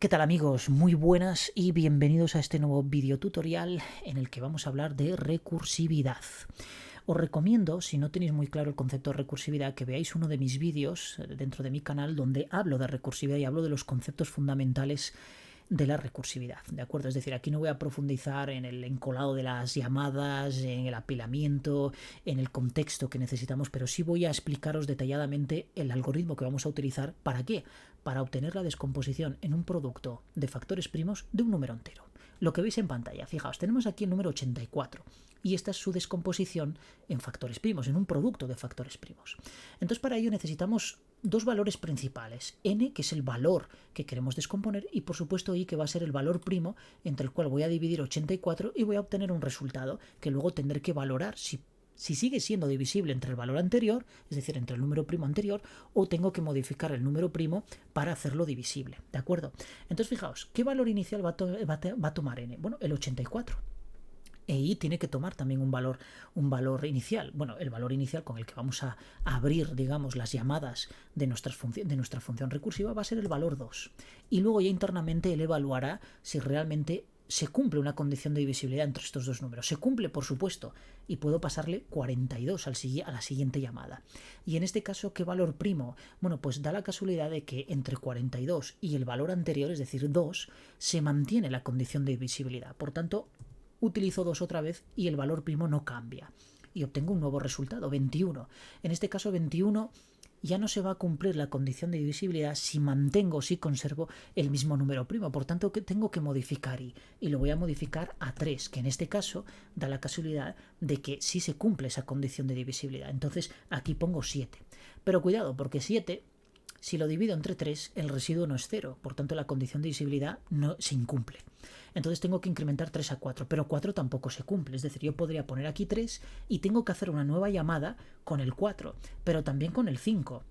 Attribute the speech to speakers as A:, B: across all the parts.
A: ¿Qué tal amigos? Muy buenas y bienvenidos a este nuevo video tutorial en el que vamos a hablar de recursividad. Os recomiendo, si no tenéis muy claro el concepto de recursividad, que veáis uno de mis vídeos dentro de mi canal donde hablo de recursividad y hablo de los conceptos fundamentales de la recursividad, ¿de acuerdo? Es decir, aquí no voy a profundizar en el encolado de las llamadas, en el apilamiento, en el contexto que necesitamos, pero sí voy a explicaros detalladamente el algoritmo que vamos a utilizar. ¿Para qué? Para obtener la descomposición en un producto de factores primos de un número entero. Lo que veis en pantalla, fijaos, tenemos aquí el número 84 y esta es su descomposición en factores primos, en un producto de factores primos. Entonces para ello necesitamos dos valores principales, n, que es el valor que queremos descomponer, y por supuesto i, que va a ser el valor primo entre el cual voy a dividir 84 y voy a obtener un resultado que luego tendré que valorar si sigue siendo divisible entre el valor anterior, es decir, entre el número primo anterior, o tengo que modificar el número primo para hacerlo divisible, ¿de acuerdo? Entonces fijaos, ¿qué valor inicial va a tomar n? Bueno, el 84. E i tiene que tomar también un valor inicial. Bueno, el valor inicial con el que vamos a abrir, digamos, las llamadas de nuestra función recursiva va a ser el valor 2. Y luego ya internamente él evaluará si realmente se cumple una condición de divisibilidad entre estos dos números. Se cumple, por supuesto, y puedo pasarle 42 a la siguiente llamada. Y en este caso, ¿qué valor primo? Bueno, pues da la casualidad de que entre 42 y el valor anterior, es decir, 2, se mantiene la condición de divisibilidad. Por tanto, utilizo 2 otra vez y el valor primo no cambia. Y obtengo un nuevo resultado, 21. En este caso, 21 ya no se va a cumplir la condición de divisibilidad si mantengo, si conservo el mismo número primo. Por tanto, tengo que modificar y lo voy a modificar a 3, que en este caso da la casualidad de que sí se cumple esa condición de divisibilidad. Entonces aquí pongo 7. Pero cuidado, porque 7, si lo divido entre 3, el residuo no es 0. Por tanto, la condición de divisibilidad no se incumple. Entonces tengo que incrementar 3 a 4, pero 4 tampoco se cumple. Es decir, yo podría poner aquí 3 y tengo que hacer una nueva llamada con el 4, pero también con el 5.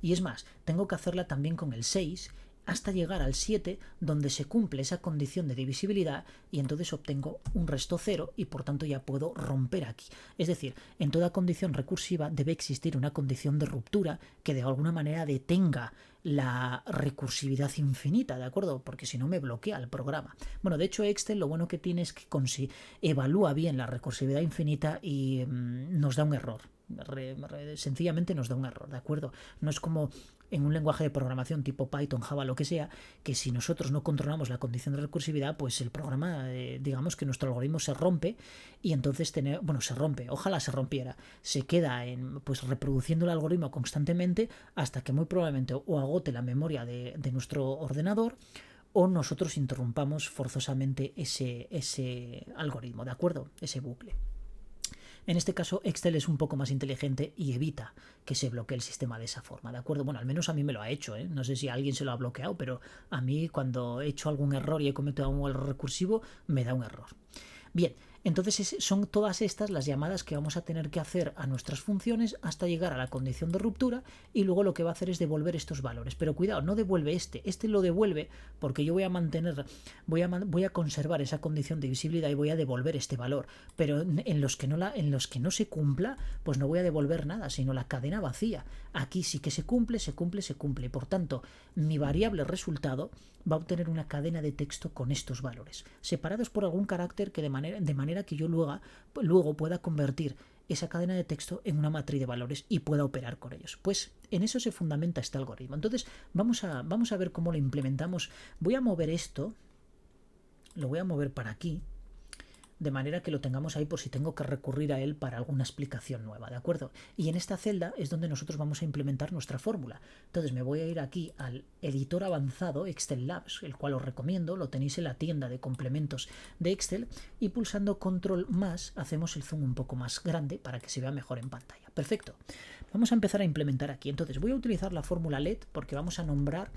A: Y es más, tengo que hacerla también con el 6 hasta llegar al 7, donde se cumple esa condición de divisibilidad y entonces obtengo un resto 0 y por tanto ya puedo romper aquí. Es decir, en toda condición recursiva debe existir una condición de ruptura que de alguna manera detenga la recursividad infinita, ¿de acuerdo? Porque si no me bloquea el programa. Bueno, de hecho Excel lo bueno que tiene es que evalúa bien la recursividad infinita y nos da un error. Sencillamente nos da un error, ¿de acuerdo? No es como en un lenguaje de programación tipo Python, Java, lo que sea, que si nosotros no controlamos la condición de recursividad, pues el programa, digamos que nuestro algoritmo se rompe y entonces se rompe, ojalá se rompiera, se queda pues reproduciendo el algoritmo constantemente hasta que muy probablemente o agote la memoria de nuestro ordenador o nosotros interrumpamos forzosamente ese algoritmo, ¿de acuerdo? Ese bucle. En este caso, Excel es un poco más inteligente y evita que se bloquee el sistema de esa forma, ¿de acuerdo? Bueno, al menos a mí me lo ha hecho, ¿eh? No sé si a alguien se lo ha bloqueado, pero a mí cuando he hecho algún error y he cometido algún error recursivo, me da un error. Bien, entonces son todas estas las llamadas que vamos a tener que hacer a nuestras funciones hasta llegar a la condición de ruptura y luego lo que va a hacer es devolver estos valores. Pero cuidado, no devuelve este lo devuelve porque yo voy a conservar esa condición de visibilidad y voy a devolver este valor. Pero en los que no se cumpla, pues no voy a devolver nada, sino la cadena vacía. Aquí sí que se cumple. Y por tanto, mi variable resultado va a obtener una cadena de texto con estos valores, separados por algún carácter que de manera que yo luego pueda convertir esa cadena de texto en una matriz de valores y pueda operar con ellos. Pues en eso se fundamenta este algoritmo. Entonces vamos a ver cómo lo implementamos. Voy a mover esto, lo voy a mover para aquí, de manera que lo tengamos ahí por si tengo que recurrir a él para alguna explicación nueva, ¿de acuerdo? Y en esta celda es donde nosotros vamos a implementar nuestra fórmula. Entonces me voy a ir aquí al editor avanzado Excel Labs, el cual os recomiendo, lo tenéis en la tienda de complementos de Excel, y pulsando control más hacemos el zoom un poco más grande para que se vea mejor en pantalla. Perfecto. Vamos a empezar a implementar aquí. Entonces voy a utilizar la fórmula LED porque vamos a nombrar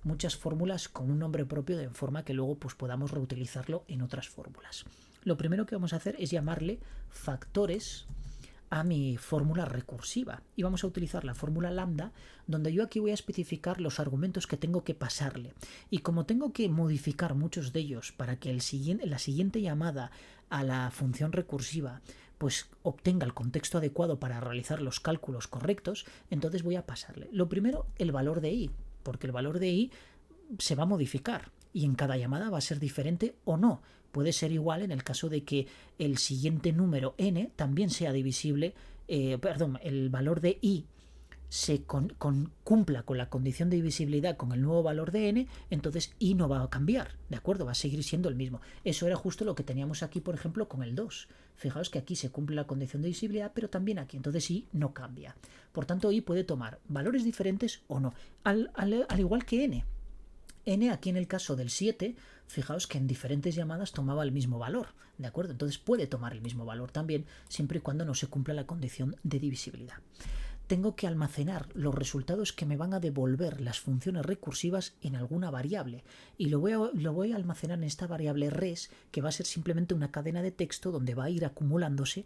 A: muchas fórmulas con un nombre propio de forma que luego pues podamos reutilizarlo en otras fórmulas. Lo primero que vamos a hacer es llamarle factores a mi fórmula recursiva y vamos a utilizar la fórmula lambda, donde yo aquí voy a especificar los argumentos que tengo que pasarle, y como tengo que modificar muchos de ellos para que la siguiente llamada a la función recursiva pues obtenga el contexto adecuado para realizar los cálculos correctos, entonces voy a pasarle lo primero el valor de i, porque el valor de i se va a modificar y en cada llamada va a ser diferente o no. Puede ser igual en el caso de que el siguiente número n también sea divisible, el valor de i cumpla con la condición de divisibilidad con el nuevo valor de n, entonces i no va a cambiar, ¿de acuerdo? Va a seguir siendo el mismo. Eso era justo lo que teníamos aquí, por ejemplo, con el 2. Fijaos que aquí se cumple la condición de divisibilidad, pero también aquí, entonces i no cambia. Por tanto, i puede tomar valores diferentes o no, al igual que n. N aquí en el caso del 7, fijaos que en diferentes llamadas tomaba el mismo valor, ¿de acuerdo? Entonces puede tomar el mismo valor también, siempre y cuando no se cumpla la condición de divisibilidad. Tengo que almacenar los resultados que me van a devolver las funciones recursivas en alguna variable y lo voy a almacenar en esta variable res, que va a ser simplemente una cadena de texto donde van a ir acumulándose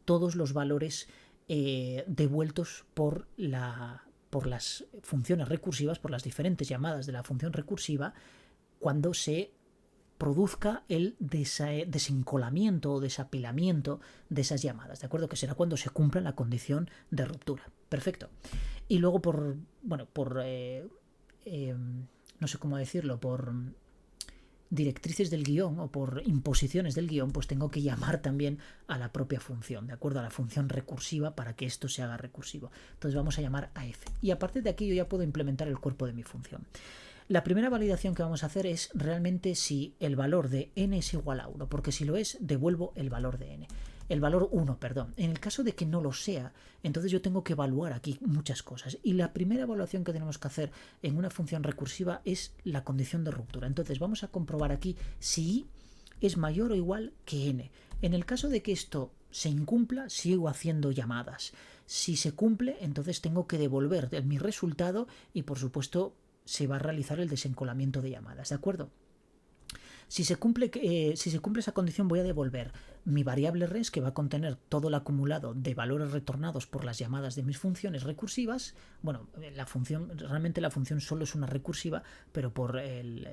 A: todos los valores devueltos por las funciones recursivas, por las diferentes llamadas de la función recursiva, cuando se produzca el desencolamiento o desapilamiento de esas llamadas, ¿de acuerdo? Que será cuando se cumpla la condición de ruptura. Perfecto. Y luego no sé cómo decirlo, por directrices del guión o por imposiciones del guión, pues tengo que llamar también a la propia función, ¿de acuerdo? A la función recursiva para que esto se haga recursivo. Entonces vamos a llamar a f. Y a partir de aquí yo ya puedo implementar el cuerpo de mi función. La primera validación que vamos a hacer es realmente si el valor de n es igual a 1, porque si lo es, devuelvo el valor de n. El valor 1, perdón. En el caso de que no lo sea, entonces yo tengo que evaluar aquí muchas cosas. Y la primera evaluación que tenemos que hacer en una función recursiva es la condición de ruptura. Entonces vamos a comprobar aquí si i es mayor o igual que n. En el caso de que esto se incumpla, sigo haciendo llamadas. Si se cumple, entonces tengo que devolver mi resultado y, por supuesto, se va a realizar el desencolamiento de llamadas, ¿de acuerdo? Si se cumple esa condición, voy a devolver mi variable res, que va a contener todo el acumulado de valores retornados por las llamadas de mis funciones recursivas. Bueno, realmente la función solo es una recursiva, pero por el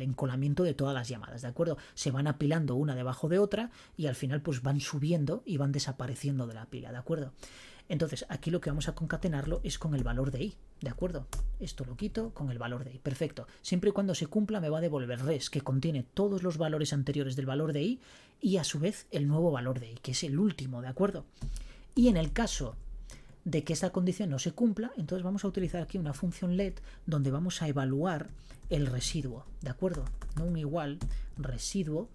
A: encolamiento de todas las llamadas, ¿de acuerdo? Se van apilando una debajo de otra y al final pues van subiendo y van desapareciendo de la pila, ¿de acuerdo? Entonces aquí lo que vamos a concatenarlo es con el valor de i, ¿de acuerdo? Esto lo quito con el valor de i, perfecto. Siempre y cuando se cumpla me va a devolver res, que contiene todos los valores anteriores del valor de i y a su vez el nuevo valor de i, que es el último, ¿de acuerdo? Y en el caso de que esta condición no se cumpla, entonces vamos a utilizar aquí una función let donde vamos a evaluar el residuo, ¿de acuerdo? No un igual, residuo,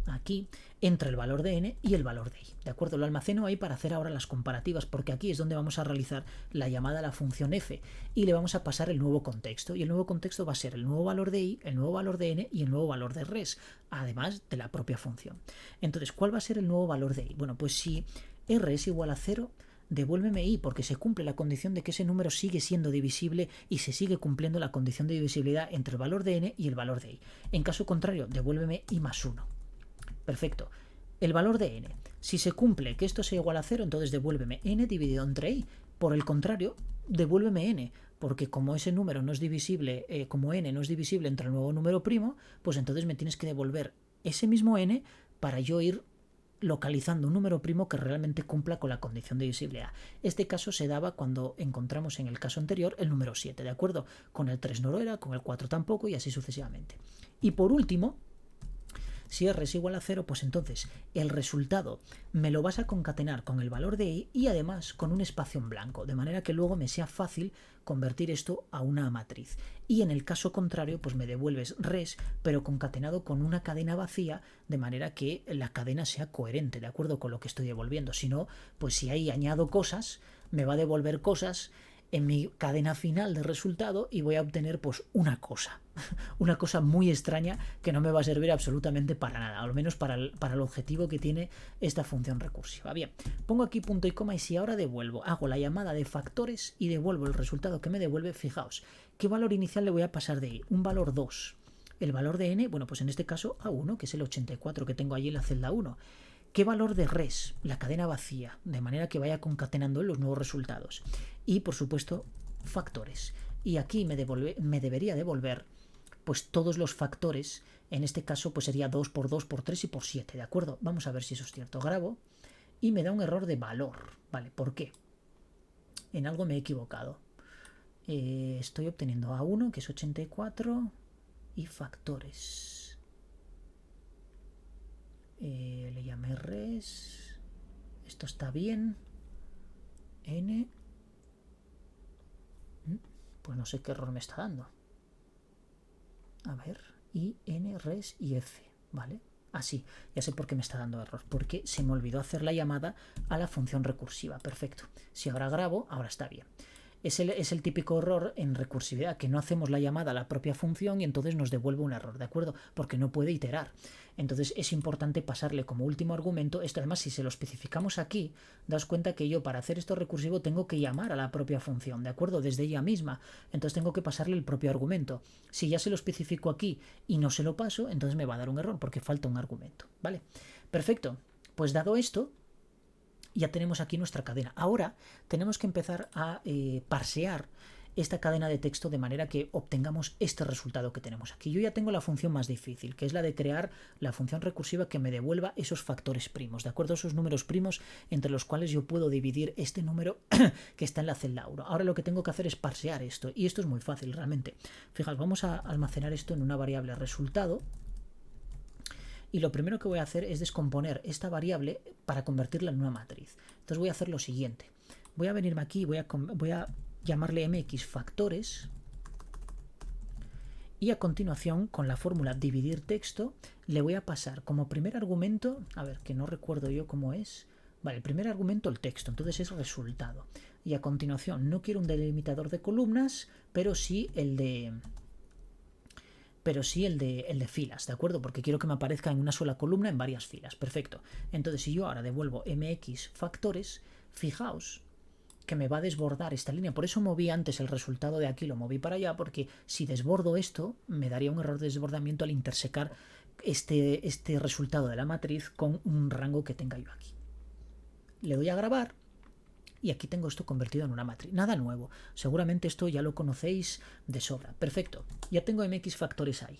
A: aquí, entre el valor de n y el valor de i, ¿de acuerdo? Lo almaceno ahí para hacer ahora las comparativas, porque aquí es donde vamos a realizar la llamada a la función f y le vamos a pasar el nuevo contexto, y el nuevo contexto va a ser el nuevo valor de i, el nuevo valor de n y el nuevo valor de res, además de la propia función. Entonces, ¿cuál va a ser el nuevo valor de i? Bueno, pues si r es igual a 0, devuélveme i, porque se cumple la condición de que ese número sigue siendo divisible y se sigue cumpliendo la condición de divisibilidad entre el valor de n y el valor de i. En caso contrario, devuélveme i más 1. Perfecto. El valor de n. Si se cumple que esto sea igual a 0, entonces devuélveme n dividido entre i. Por el contrario, devuélveme n, porque como ese número no es divisible, como n no es divisible entre el nuevo número primo, pues entonces me tienes que devolver ese mismo n para yo ir localizando un número primo que realmente cumpla con la condición de divisibilidad. Este caso se daba cuando encontramos en el caso anterior el número 7, ¿de acuerdo? Con el 3 no lo era, con el 4 tampoco y así sucesivamente. Y por último, si r es igual a 0, pues entonces el resultado me lo vas a concatenar con el valor de i y además con un espacio en blanco, de manera que luego me sea fácil convertir esto a una matriz. Y en el caso contrario, pues me devuelves res, pero concatenado con una cadena vacía, de manera que la cadena sea coherente, de acuerdo con lo que estoy devolviendo. Si no, pues si ahí añado cosas, me va a devolver cosas en mi cadena final de resultado y voy a obtener pues una cosa muy extraña que no me va a servir absolutamente para nada, al menos para el objetivo que tiene esta función recursiva. Bien, pongo aquí punto y coma y si ahora hago la llamada de factores y devuelvo el resultado que me devuelve, fijaos, ¿qué valor inicial le voy a pasar de i? Un valor 2. El valor de n, bueno, pues en este caso a 1, que es el 84 que tengo allí en la celda 1. ¿Qué valor de res? La cadena vacía, de manera que vaya concatenando los nuevos resultados. Y, por supuesto, factores. Y aquí me debería devolver pues todos los factores. En este caso pues sería 2 por 2 por 3 y por 7, ¿de acuerdo? Vamos a ver si eso es cierto. Grabo y me da un error de valor. ¿Vale? ¿Por qué? En algo me he equivocado. estoy obteniendo A1, que es 84, y factores. Le llamé res. Esto está bien. N. Pues no sé qué error me está dando. A ver. I, N, res y F. ¿Vale? Así, ya sé por qué me está dando error. Porque se me olvidó hacer la llamada a la función recursiva. Perfecto. Si ahora grabo, ahora está bien. Es el típico error en recursividad, que no hacemos la llamada a la propia función y entonces nos devuelve un error, ¿de acuerdo? Porque no puede iterar. Entonces es importante pasarle como último argumento. Esto además, si se lo especificamos aquí, daos cuenta que yo para hacer esto recursivo tengo que llamar a la propia función, ¿de acuerdo? Desde ella misma. Entonces tengo que pasarle el propio argumento. Si ya se lo especifico aquí y no se lo paso, entonces me va a dar un error porque falta un argumento, ¿vale? Perfecto. Pues dado esto, ya tenemos aquí nuestra cadena. Ahora tenemos que empezar a parsear esta cadena de texto de manera que obtengamos este resultado que tenemos aquí. Yo ya tengo la función más difícil, que es la de crear la función recursiva que me devuelva esos factores primos, ¿de acuerdo? Esos números primos entre los cuales yo puedo dividir este número que está en la celda 1. Ahora lo que tengo que hacer es parsear esto, y esto es muy fácil realmente. Fijaos, vamos a almacenar esto en una variable resultado. Y lo primero que voy a hacer es descomponer esta variable para convertirla en una matriz. Entonces voy a hacer lo siguiente. Voy a venirme aquí y voy a llamarle mx factores. Y a continuación, con la fórmula dividir texto, le voy a pasar como primer argumento, a ver, que no recuerdo yo cómo es. Vale, el primer argumento el texto, entonces es resultado. Y a continuación, no quiero un delimitador de columnas, pero sí el de filas, ¿de acuerdo? Porque quiero que me aparezca en una sola columna en varias filas. Perfecto. Entonces, si yo ahora devuelvo mx factores, fijaos que me va a desbordar esta línea. Por eso moví antes el resultado de aquí, lo moví para allá, porque si desbordo esto, me daría un error de desbordamiento al intersecar este resultado de la matriz con un rango que tenga yo aquí. Le doy a grabar. Y aquí tengo esto convertido en una matriz. Nada nuevo. Seguramente esto ya lo conocéis de sobra. Perfecto. Ya tengo mx factores ahí.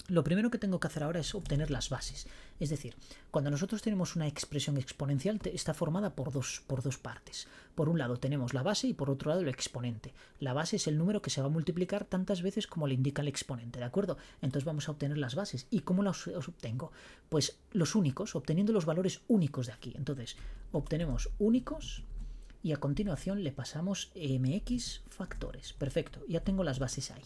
A: Lo primero que tengo que hacer ahora es obtener las bases. Es decir, cuando nosotros tenemos una expresión exponencial, está formada por dos partes. Por un lado tenemos la base y por otro lado el exponente. La base es el número que se va a multiplicar tantas veces como le indica el exponente, ¿de acuerdo? Entonces vamos a obtener las bases. ¿Y cómo las obtengo? Pues los únicos, obteniendo los valores únicos de aquí. Entonces, obtenemos únicos y a continuación le pasamos mx factores. Perfecto, ya tengo las bases ahí.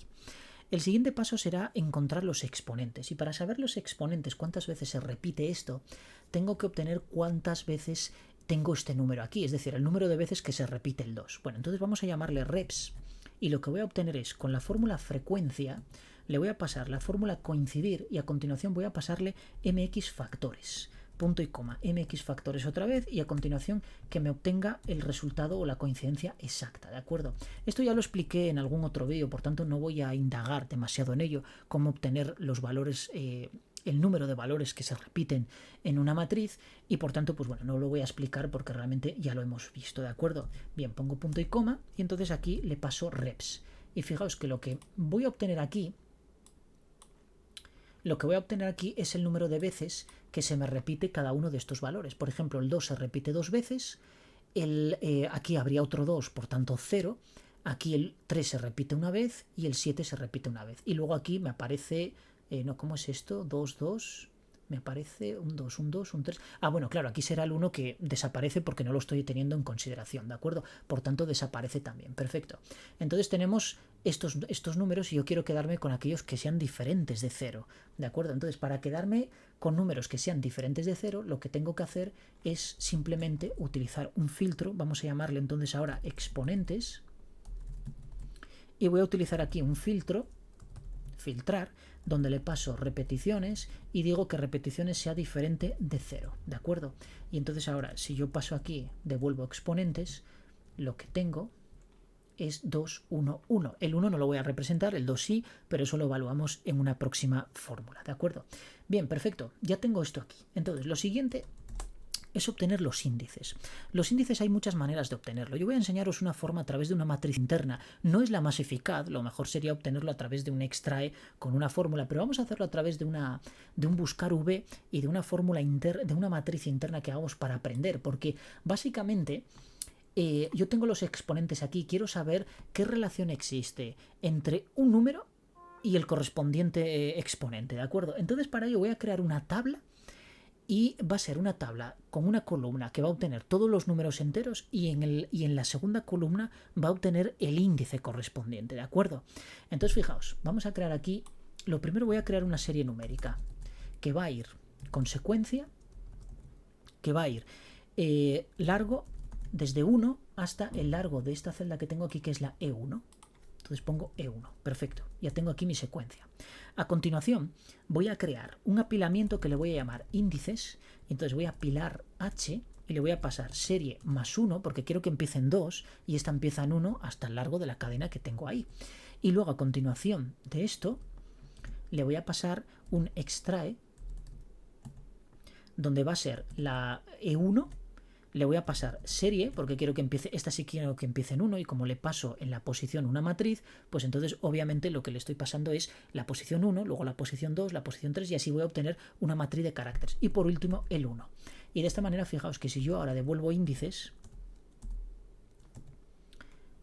A: El siguiente paso será encontrar los exponentes. Y para saber los exponentes, cuántas veces se repite esto, tengo que obtener cuántas veces tengo este número aquí, es decir, el número de veces que se repite el 2. Bueno, entonces vamos a llamarle reps. Y lo que voy a obtener es, con la fórmula frecuencia, le voy a pasar la fórmula coincidir y a continuación voy a pasarle mx factores. Punto y coma, mx factores otra vez y a continuación que me obtenga el resultado o la coincidencia exacta, ¿de acuerdo? Esto ya lo expliqué en algún otro vídeo, por tanto no voy a indagar demasiado en ello, cómo obtener los valores, el número de valores que se repiten en una matriz y por tanto, pues bueno, no lo voy a explicar porque realmente ya lo hemos visto, ¿de acuerdo? Bien, pongo punto y coma y entonces aquí le paso reps. Y fijaos que lo que voy a obtener aquí es el número de veces que se me repite cada uno de estos valores. Por ejemplo, el 2 se repite 2 veces, aquí habría otro 2, por tanto 0, aquí el 3 se repite una vez y el 7 se repite una vez. Y luego aquí me aparece, ¿cómo es esto? 2, 2, me aparece un 2, un 2, un 3. Ah, bueno, claro, aquí será el 1 que desaparece porque no lo estoy teniendo en consideración, ¿de acuerdo? Por tanto, desaparece también. Perfecto. Entonces tenemos estos números y yo quiero quedarme con aquellos que sean diferentes de 0, ¿de acuerdo? Entonces, para quedarme con números que sean diferentes de 0, lo que tengo que hacer es simplemente utilizar un filtro, vamos a llamarle entonces ahora exponentes, y voy a utilizar aquí un filtro, filtrar, donde le paso repeticiones y digo que repeticiones sea diferente de 0, ¿de acuerdo? Y entonces ahora, si yo paso aquí, devuelvo exponentes, lo que tengo es 2, 1, 1. El 1 no lo voy a representar, el 2 sí, pero eso lo evaluamos en una próxima fórmula, ¿de acuerdo? Bien, perfecto, ya tengo esto aquí. Entonces, lo siguiente es obtener los índices. Los índices hay muchas maneras de obtenerlo. Yo voy a enseñaros una forma a través de una matriz interna. No es la más eficaz, lo mejor sería obtenerlo a través de un extrae con una fórmula, pero vamos a hacerlo a través de un buscar v y de una fórmula de una matriz interna que hagamos para aprender, porque básicamente yo tengo los exponentes aquí, quiero saber qué relación existe entre un número y el correspondiente exponente, ¿de acuerdo? Entonces para ello voy a crear una tabla y va a ser una tabla con una columna que va a obtener todos los números enteros y en la segunda columna va a obtener el índice correspondiente, ¿de acuerdo? Entonces fijaos, vamos a crear aquí, lo primero voy a crear una serie numérica que va a ir con secuencia, que va a ir largo desde 1 hasta el largo de esta celda que tengo aquí, que es la E1. Entonces pongo E1, perfecto, ya tengo aquí mi secuencia. A continuación voy a crear un apilamiento que le voy a llamar índices, entonces voy a apilar H y le voy a pasar serie más 1 porque quiero que empiece en 2 y esta empieza en 1 hasta el largo de la cadena que tengo ahí. Y luego a continuación de esto le voy a pasar un extrae donde va a ser la E1. Le voy a pasar serie, porque quiero que empiece, esta sí quiero que empiece en 1 y como le paso en la posición una matriz, pues entonces obviamente lo que le estoy pasando es la posición 1, luego la posición 2, la posición 3 y así voy a obtener una matriz de caracteres. Y por último el 1. Y de esta manera fijaos que si yo ahora devuelvo índices,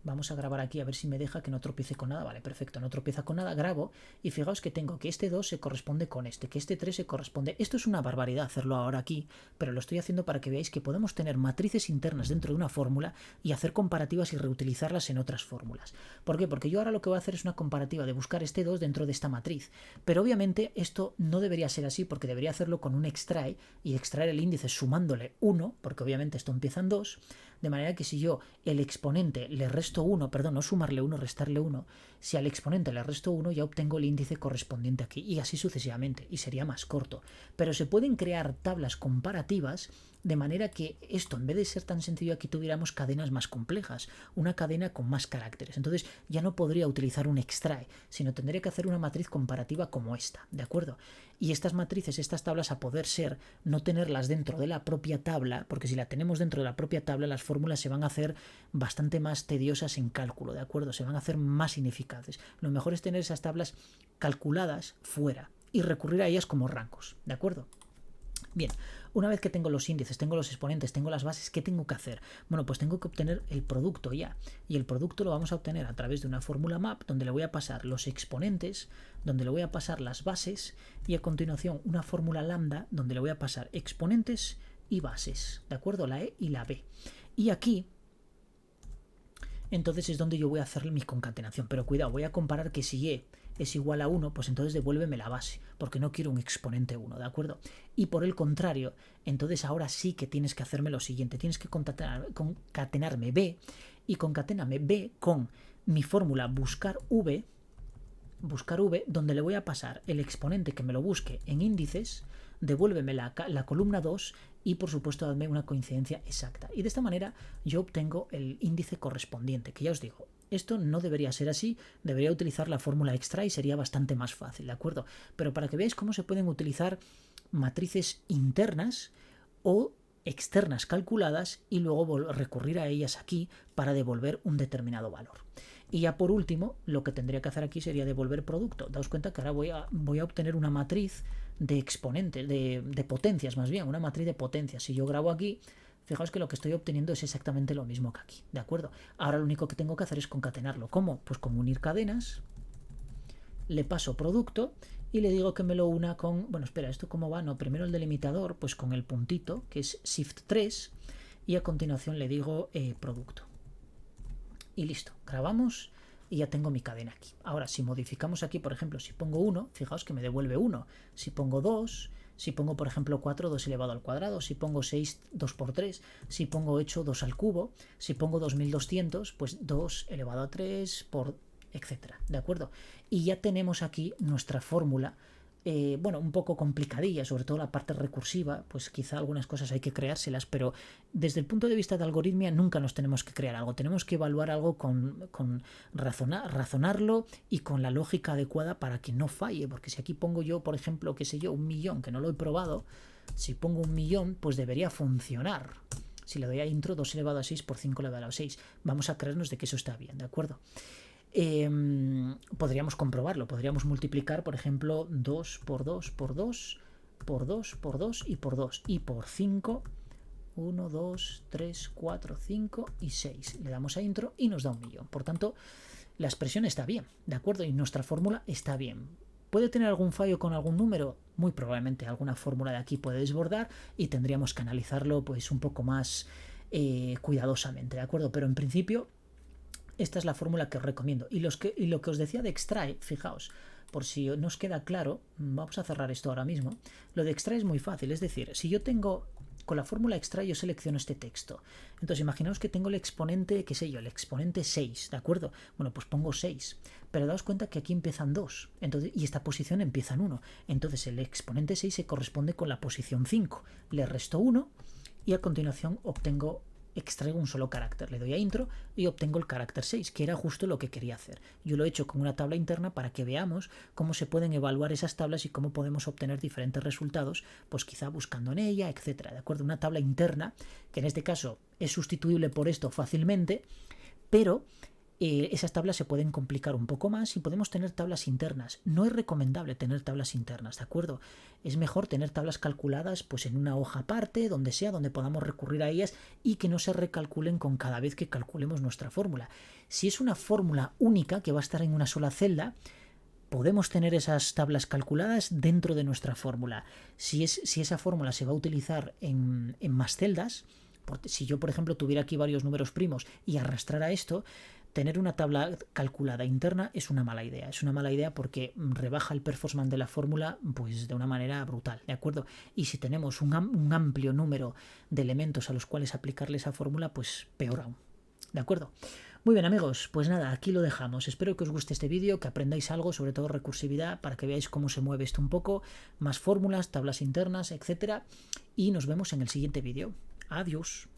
A: vamos a grabar aquí a ver si me deja que no tropiece con nada. Vale, perfecto, no tropieza con nada, grabo y fijaos que tengo que este 2 se corresponde con este, que este 3 se corresponde. Esto es una barbaridad hacerlo ahora aquí, pero lo estoy haciendo para que veáis que podemos tener matrices internas dentro de una fórmula y hacer comparativas y reutilizarlas en otras fórmulas. ¿Por qué? Porque yo ahora lo que voy a hacer es una comparativa de buscar este 2 dentro de esta matriz, pero obviamente esto no debería ser así porque debería hacerlo con un extrae y extraer el índice sumándole 1, porque obviamente esto empieza en 2, de manera que si yo el exponente le resto 1, perdón, no sumarle 1, restarle 1, si al exponente le resto 1 ya obtengo el índice correspondiente aquí y así sucesivamente y sería más corto. Pero se pueden crear tablas comparativas de manera que esto, en vez de ser tan sencillo, aquí tuviéramos cadenas más complejas, una cadena con más caracteres. Entonces ya no podría utilizar un extrae, sino tendría que hacer una matriz comparativa como esta, ¿de acuerdo? Y estas matrices, estas tablas, a poder ser, no tenerlas dentro de la propia tabla, porque si la tenemos dentro de la propia tabla, las fórmulas se van a hacer bastante más tediosas en cálculo, ¿de acuerdo? Se van a hacer más ineficaces. Lo mejor es tener esas tablas calculadas fuera y recurrir a ellas como rangos, ¿de acuerdo? Bien, una vez que tengo los índices, tengo los exponentes, tengo las bases, ¿qué tengo que hacer? Bueno, pues tengo que obtener el producto ya. Y el producto lo vamos a obtener a través de una fórmula map donde le voy a pasar los exponentes, donde le voy a pasar las bases y a continuación una fórmula lambda donde le voy a pasar exponentes y bases, ¿de acuerdo? La E y la B. Y aquí entonces es donde yo voy a hacer mi concatenación. Pero cuidado, voy a comparar que si E es igual a 1, pues entonces devuélveme la base, porque no quiero un exponente 1, ¿de acuerdo? Y por el contrario, entonces ahora sí que tienes que hacerme lo siguiente, tienes que concatenarme B, y concaténame B con mi fórmula buscar V, donde le voy a pasar el exponente que me lo busque en índices, devuélveme la columna 2 y por supuesto dadme una coincidencia exacta. Y de esta manera yo obtengo el índice correspondiente, que ya os digo, esto no debería ser así, debería utilizar la fórmula extra y sería bastante más fácil, ¿de acuerdo? Pero para que veáis cómo se pueden utilizar matrices internas o externas calculadas y luego recurrir a ellas aquí para devolver un determinado valor. Y ya por último, lo que tendría que hacer aquí sería devolver producto. Daos cuenta que ahora voy a obtener una matriz de exponentes, de potencias más bien, una matriz de potencias. Si yo grabo aquí, fijaos que lo que estoy obteniendo es exactamente lo mismo que aquí, ¿de acuerdo? Ahora lo único que tengo que hacer es concatenarlo. ¿Cómo? Pues con unir cadenas, le paso producto y le digo que me lo una con... Bueno, espera, ¿esto cómo va? No, primero el delimitador, pues con el puntito, que es Shift 3, y a continuación le digo producto. Y listo, grabamos y ya tengo mi cadena aquí. Ahora, si modificamos aquí, por ejemplo, si pongo 1, fijaos que me devuelve 1. Si pongo 2, si pongo, por ejemplo, 4, 2 elevado al cuadrado. Si pongo 6, 2 por 3. Si pongo 8, 2 al cubo. Si pongo 2200, pues 2 elevado a 3 por... etcétera, ¿de acuerdo? Y ya tenemos aquí nuestra fórmula, bueno, un poco complicadilla, sobre todo la parte recursiva, pues quizá algunas cosas hay que creárselas, pero desde el punto de vista de algoritmia nunca nos tenemos que crear algo, tenemos que evaluar algo con razonarlo y con la lógica adecuada para que no falle, porque si aquí pongo yo, por ejemplo, qué sé yo, 1.000.000, que no lo he probado, si pongo 1.000.000, pues debería funcionar. Si le doy a intro, 2 elevado a 6 por 5 elevado a 6, vamos a creernos de que eso está bien, ¿de acuerdo? Podríamos comprobarlo, podríamos multiplicar, por ejemplo, 2 por 2 por 2 por 2 por 2 y por 2 y por 5 1, 2, 3, 4, 5 y 6. Le damos a intro y nos da 1.000.000. Por tanto, la expresión está bien, ¿de acuerdo? Y nuestra fórmula está bien. ¿Puede tener algún fallo con algún número? Muy probablemente alguna fórmula de aquí puede desbordar y tendríamos que analizarlo pues un poco más cuidadosamente, ¿de acuerdo? Pero en principio esta es la fórmula que os recomiendo. Y lo que os decía de extrae, fijaos, por si no os queda claro, vamos a cerrar esto ahora mismo. Lo de extrae es muy fácil, es decir, si yo tengo con la fórmula extrae yo selecciono este texto. Entonces imaginaos que tengo el exponente, qué sé yo, el exponente 6, ¿de acuerdo? Bueno, pues pongo 6, pero daos cuenta que aquí empiezan 2, entonces, y esta posición empieza en 1. Entonces el exponente 6 se corresponde con la posición 5. Le resto 1 y a continuación extraigo un solo carácter, le doy a intro y obtengo el carácter 6, que era justo lo que quería hacer. Yo lo he hecho con una tabla interna para que veamos cómo se pueden evaluar esas tablas y cómo podemos obtener diferentes resultados, pues quizá buscando en ella, etcétera. ¿De acuerdo? Una tabla interna, que en este caso es sustituible por esto fácilmente, pero esas tablas se pueden complicar un poco más y podemos tener tablas internas. No es recomendable tener tablas internas, ¿de acuerdo? Es mejor tener tablas calculadas pues en una hoja aparte, donde sea, donde podamos recurrir a ellas y que no se recalculen con cada vez que calculemos nuestra fórmula. Si es una fórmula única que va a estar en una sola celda, podemos tener esas tablas calculadas dentro de nuestra fórmula. Si esa fórmula se va a utilizar en más celdas, si yo por ejemplo tuviera aquí varios números primos y arrastrara esto, tener una tabla calculada interna es una mala idea. Es una mala idea porque rebaja el performance de la fórmula pues de una manera brutal, ¿de acuerdo? Y si tenemos un amplio número de elementos a los cuales aplicarle esa fórmula, pues peor aún, ¿de acuerdo? Muy bien amigos, pues nada, aquí lo dejamos. Espero que os guste este vídeo, que aprendáis algo, sobre todo recursividad, para que veáis cómo se mueve esto un poco, más fórmulas, tablas internas, etcétera. Y nos vemos en el siguiente vídeo. Adiós.